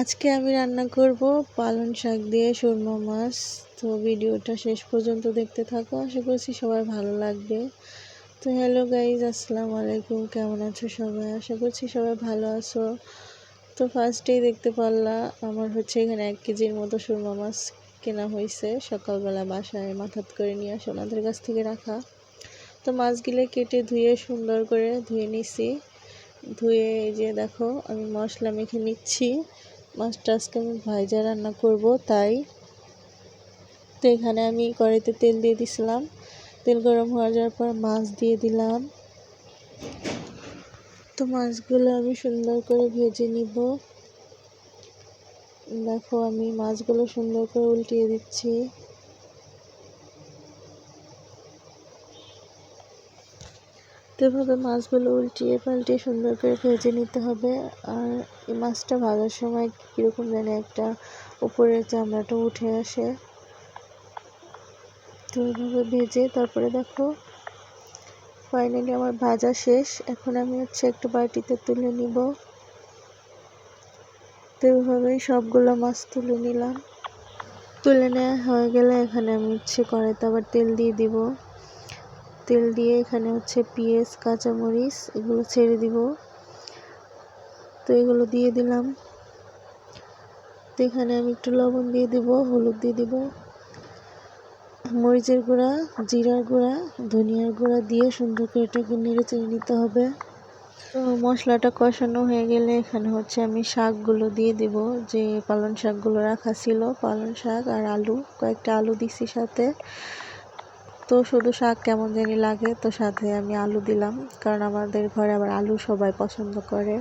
আজকে আমি রান্না করব পালং শাক দিয়ে সুরমা মাছ। তো ভিডিওটা শেষ পর্যন্ত দেখতে থাকো, আশা করছি সবার ভালো লাগবে। তো হ্যালো গাইজ, আসসালামু আলাইকুম। কেমন আছো সবাই? আশা করছি সবাই ভালো আছো। তো ফার্স্টেই দেখতে পারলা আমার এখানে 1 কেজির মতো সুরমা মাছ কেনা হয়েছে। সকালবেলা বাসায় মাথাত করে নিয়ে আসে ওনাদের কাছ থেকে রাখা। তো মাছগুলো কেটে ধুয়ে সুন্দর করে ধুয়ে নিছি। ধুয়ে এই যে দেখো আমি মশলা মেখে নিচ্ছি। মাছটা আজকে আমি ভাইজা রান্না করব, তাই তো এখানে আমি কড়াইতে তেল দিয়ে দিছিলাম। তেল গরম হয়ে যাওয়ার পর মাছ দিয়ে দিলাম। তো মাছগুলো আমি সুন্দর করে ভেজে নিব। দেখো আমি মাছগুলো সুন্দর করে উল্টিয়ে দিচ্ছি। তো এভাবে মাছগুলো উল্টিয়ে পাল্টিয়ে সুন্দর করে ভেজে নিতে হবে। আর এই মাছটা ভাজার সময় কীরকম যেন একটা উপরের চামড়াটা উঠে আসে। তো এইভাবে ভেজে তারপরে দেখো ফাইনালি আমার ভাজা শেষ। এখন আমি একটু বাটিতে তুলে নিব। তো এইভাবেই সবগুলো মাছ তুলে নিলাম। তুলে নেওয়া হয়ে গেলে এখানে আমি কড়াইতে আবার তেল দিয়ে দিব। তেল দিয়ে এখানে পেঁয়াজ কাঁচামরিচ এগুলো ছেড়ে দিব। তো এগুলো দিয়ে দিলাম। তো এখানে আমি একটু লবণ দিয়ে দিব, হলুদ দিয়ে দিব, মরিচের গুঁড়া, জিরার গুঁড়া, ধনিয়ার গুঁড়া দিয়ে সুন্দর করে এটাকে নেড়ে চেড়ে নিতে হবে। তো মশলাটা কষানো হয়ে গেলে এখানে আমি শাকগুলো দিয়ে দিব, যে পালং শাকগুলো রাখা ছিল, পালং শাক আর আলু, কয়েকটা আলু দিছি সাথে। তো শুধু শাক কেমন জানি লাগে, তো সাথে আমি আলু দিলাম, কারণ আমাদের ঘরে আবার আলু সবাই পছন্দ করে।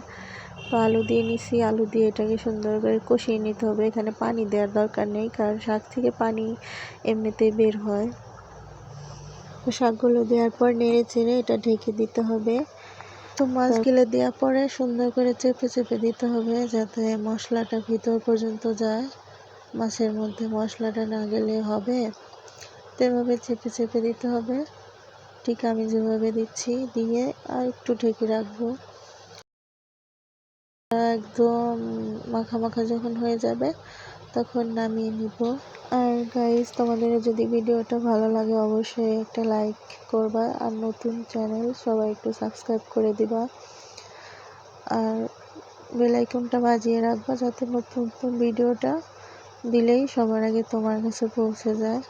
তো আলু দিয়ে নিছি। আলু দিয়ে এটাকে সুন্দর করে কষিয়ে নিতে হবে। এখানে পানি দেওয়ার দরকার নেই, কারণ শাক থেকে পানি এমনিতেই বের হয়। তো শাকগুলো দেওয়ার পর নেড়ে চেড়ে এটা ঢেকে দিতে হবে। তো মাছগুলো দেওয়ার পরে সুন্দর করে চেপে চেপে দিতে হবে, যাতে মশলাটা ভিতর পর্যন্ত যায়। মাছের মধ্যে মশলাটা না গেলে হবে। তো এভাবে চেপে চেপে দিতে হবে, ঠিক আমি যেভাবে দিচ্ছি। দিয়ে আর একটু ঢেকে রাখবো। একদম মাখা মাখা যখন হয়ে যাবে তখন নামিয়ে নিব। আর গাইস, তোমাদের যদি ভিডিওটা ভালো লাগে অবশ্যই একটা লাইক করবা, আর নতুন চ্যানেল সবাই একটু সাবস্ক্রাইব করে দিবা, আর বেল আইকনটা বাজিয়ে রাখবা, যাতে নতুন নতুন ভিডিওটা দিলেই সবার আগে তোমার কাছে পৌঁছে যায়।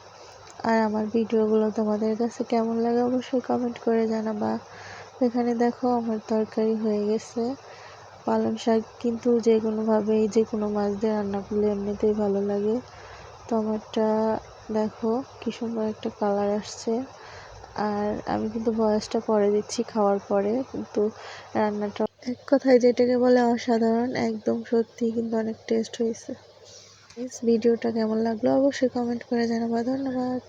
আর আমার ভিডিওগুলো তোমাদের কাছে কেমন লাগে অবশ্যই কমেন্ট করে জানাবা। এখানে দেখো আমার তরকারি হয়ে গেছে। পালং শাক কিন্তু যে কোনোভাবেই যে কোনো মাছ দিয়ে রান্না করলে এমনিতেই ভালো লাগে। তো আমারটা দেখো কি সুন্দর একটা কালার আসছে। আর আমি কিন্তু ভয়েসটা পরে দিচ্ছি খাওয়ার পরে, কিন্তু রান্নাটা এক কথায় যেটাকে বলে অসাধারণ, একদম সত্যি কিন্তু অনেক টেস্ট হয়েছে। ভিডিওটা কেমন লাগলো অবশ্যই কমেন্ট করে জানাবা। ধন্যবাদ।